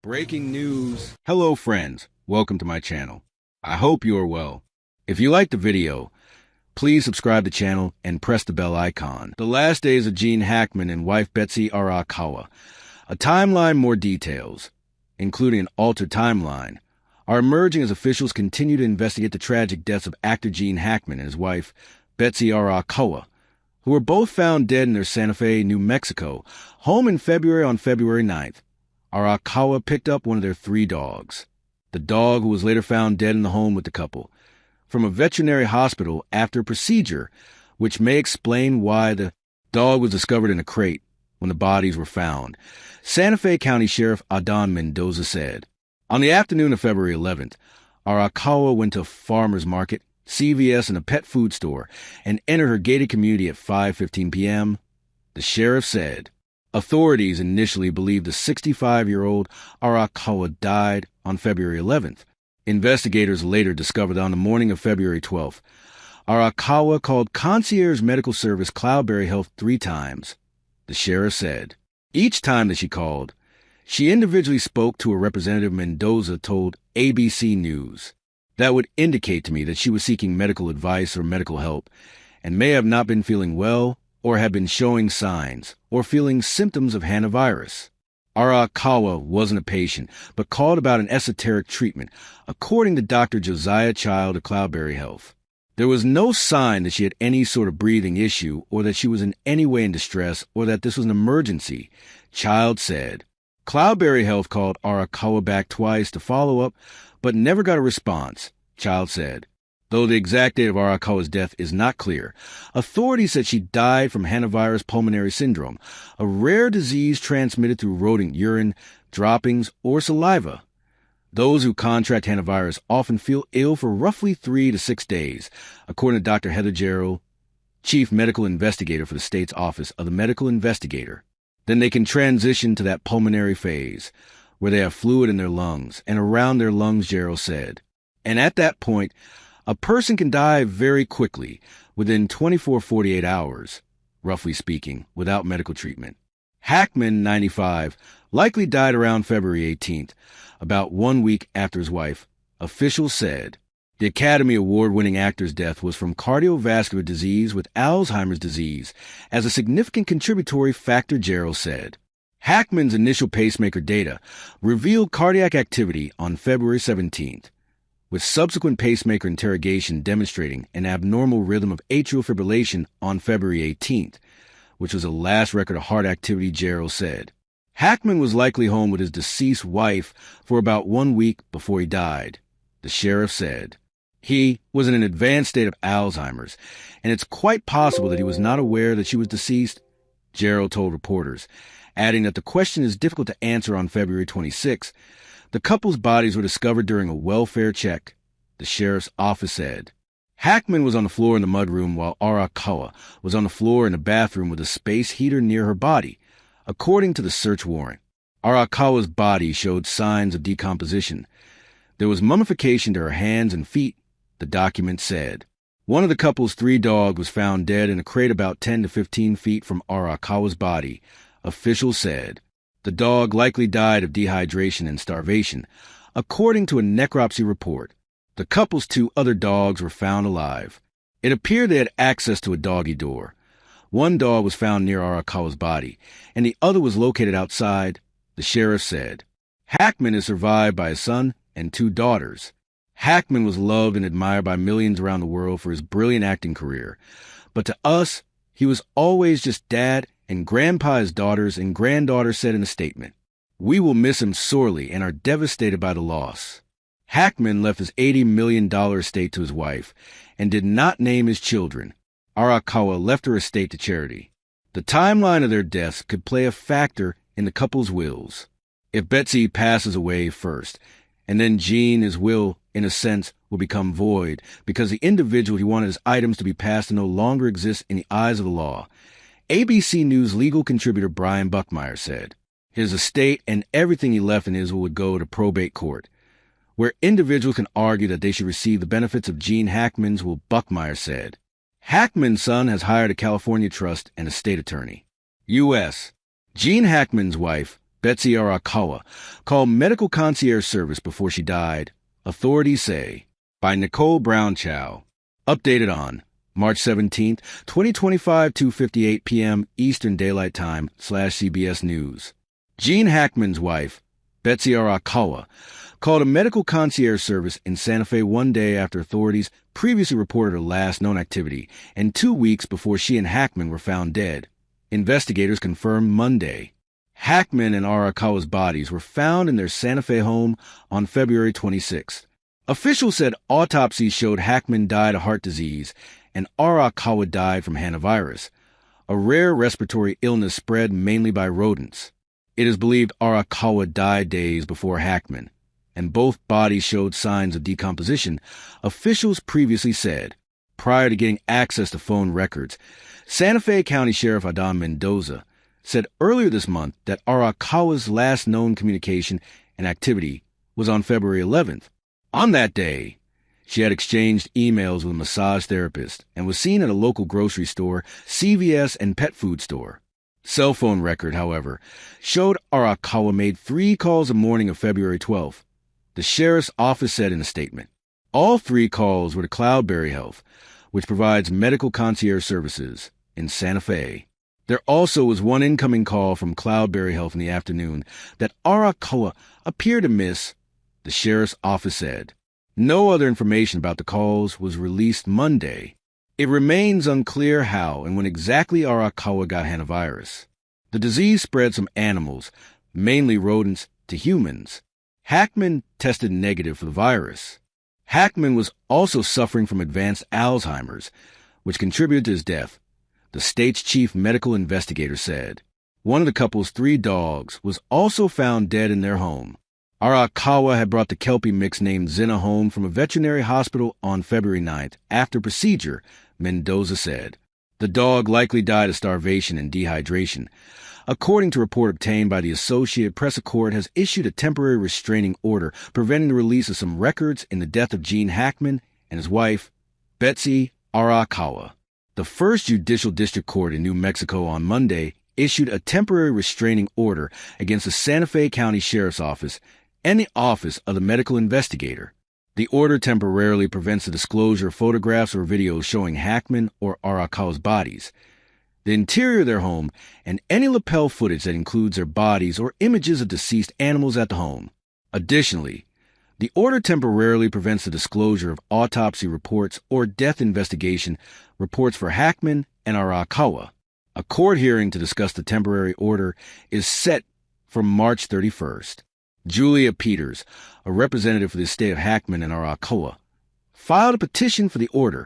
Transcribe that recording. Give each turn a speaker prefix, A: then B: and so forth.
A: Breaking news. Hello friends, welcome to my channel. I hope you are well. If you liked the video, please subscribe to the channel and press the bell icon. The last days of Gene Hackman and wife Betsy Arakawa. A timeline, more details, including an altered timeline, are emerging as officials continue to investigate the tragic deaths of actor Gene Hackman and his wife Betsy Arakawa, who were both found dead in their Santa Fe, New Mexico, home in February on February 9th. Arakawa picked up one of their 3 dogs, the dog who was later found dead in the home with the couple, from a veterinary hospital after a procedure, which may explain why the dog was discovered in a crate when the bodies were found. Santa Fe County Sheriff Adon Mendoza said. On the afternoon of February 11th, Arakawa went to a farmer's market, CVS, and a pet food store and entered her gated community at 5:15 p.m., the sheriff said. Authorities initially believed the 65-year-old Arakawa died on February 11th. Investigators later discovered that on the morning of February 12th, Arakawa called Concierge Medical Service Cloudberry Health 3 times, the sheriff said. Each time that she called, she individually spoke to a representative. Mendoza told ABC News. That would indicate to me that she was seeking medical advice or medical help and may have not been feeling well or had been showing signs or feeling symptoms of hantavirus. Arakawa wasn't a patient, but called about an esoteric treatment, according to Dr. Josiah Child of Cloudberry Health. There was no sign that she had any sort of breathing issue or that she was in any way in distress or that this was an emergency, Child said. Cloudberry Health called Arakawa back twice to follow up, but never got a response, Child said. Though the exact date of Arakawa's death is not clear, authorities said she died from hantavirus pulmonary syndrome, a rare disease transmitted through rodent urine, droppings, or saliva. Those who contract hantavirus often feel ill for roughly 3 to 6 days, according to Dr. Heather Gerald, chief medical investigator for the state's Office of the Medical Investigator. Then they can transition to that pulmonary phase, where they have fluid in their lungs and around their lungs, Gerald said. And at that point, a person can die very quickly, within 24-48 hours, roughly speaking, without medical treatment. Hackman, 95, likely died around February 18th, about 1 week after his wife, officials said. The Academy Award-winning actor's death was from cardiovascular disease with Alzheimer's disease as a significant contributory factor, Gerald said. Hackman's initial pacemaker data revealed cardiac activity on February 17th. With subsequent pacemaker interrogation demonstrating an abnormal rhythm of atrial fibrillation on February 18th, which was the last record of heart activity, Gerald said. Hackman was likely home with his deceased wife for about 1 week before he died, the sheriff said. He was in an advanced state of Alzheimer's, and it's quite possible that he was not aware that she was deceased, Gerald told reporters, adding that the question is difficult to answer. On February 26th, the couple's bodies were discovered during a welfare check, the sheriff's office said. Hackman was on the floor in the mudroom while Arakawa was on the floor in the bathroom with a space heater near her body, according to the search warrant. Arakawa's body showed signs of decomposition. There was mummification to her hands and feet, the document said. One of the couple's 3 dogs was found dead in a crate about 10 to 15 feet from Arakawa's body, officials said. The dog likely died of dehydration and starvation, according to a necropsy report. The couple's 2 other dogs were found alive. It appeared they had access to a doggy door. One dog was found near Arakawa's body, and the other was located outside, the sheriff said. Hackman is survived by a son and 2 daughters. Hackman was loved and admired by millions around the world for his brilliant acting career. But to us, he was always just dad and grandpa, his daughters and granddaughters said in a statement. We will miss him sorely and are devastated by the loss. Hackman left his $80 million estate to his wife and did not name his children. Arakawa left her estate to charity. The timeline of their deaths could play a factor in the couple's wills. If Betsy passes away first, and then Gene, his will, in a sense, will become void because the individual he wanted his items to be passed to no longer exists in the eyes of the law, ABC News legal contributor Brian Buckmeyer said. His estate and everything he left in his will would go to probate court, where individuals can argue that they should receive the benefits of Gene Hackman's will, Buckmeyer said. Hackman's son has hired a California trust and a state attorney. U.S. Gene Hackman's wife, Betsy Arakawa, called medical concierge service before she died, authorities say. By Nicole Brownchow. Updated on March 17, 2025, 2:58 p.m. Eastern Daylight Time /CBS News. Gene Hackman's wife, Betsy Arakawa, called a medical concierge service in Santa Fe one day after authorities previously reported her last known activity and 2 weeks before she and Hackman were found dead. Investigators confirmed Monday. Hackman and Arakawa's bodies were found in their Santa Fe home on February 26th. Officials said autopsies showed Hackman died of heart disease and Arakawa died from hantavirus, a rare respiratory illness spread mainly by rodents. It is believed Arakawa died days before Hackman, and both bodies showed signs of decomposition, officials previously said. Prior to getting access to phone records, Santa Fe County Sheriff Adam Mendoza said earlier this month that Arakawa's last known communication and activity was on February 11th. On that day, she had exchanged emails with a massage therapist and was seen at a local grocery store, CVS, and pet food store. Cell phone record, however, showed Arakawa made 3 calls the morning of February 12th. The sheriff's office said in a statement. All 3 calls were to Cloudberry Health, which provides medical concierge services in Santa Fe. There also was 1 incoming call from Cloudberry Health in the afternoon that Arakawa appeared to miss, the sheriff's office said. No other information about the calls was released Monday. It remains unclear how and when exactly Arakawa got hantavirus. The disease spreads from animals, mainly rodents, to humans. Hackman tested negative for the virus. Hackman was also suffering from advanced Alzheimer's, which contributed to his death, the state's chief medical investigator said. One of the couple's 3 dogs was also found dead in their home. Arakawa had brought the Kelpie mix named Zena home from a veterinary hospital on February 9th after procedure, Mendoza said. The dog likely died of starvation and dehydration. According to a report obtained by the Associated Press, a court has issued a temporary restraining order preventing the release of some records in the death of Gene Hackman and his wife, Betsy Arakawa. The First Judicial District Court in New Mexico on Monday issued a temporary restraining order against the Santa Fe County Sheriff's Office and the Office of the Medical Investigator. The order temporarily prevents the disclosure of photographs or videos showing Hackman or Arakawa's bodies, the interior of their home, and any lapel footage that includes their bodies or images of deceased animals at the home. Additionally, the order temporarily prevents the disclosure of autopsy reports or death investigation reports for Hackman and Arakawa. A court hearing to discuss the temporary order is set for March 31st. Julia Peters, a representative for the estate of Hackman and Arakawa, filed a petition for the order,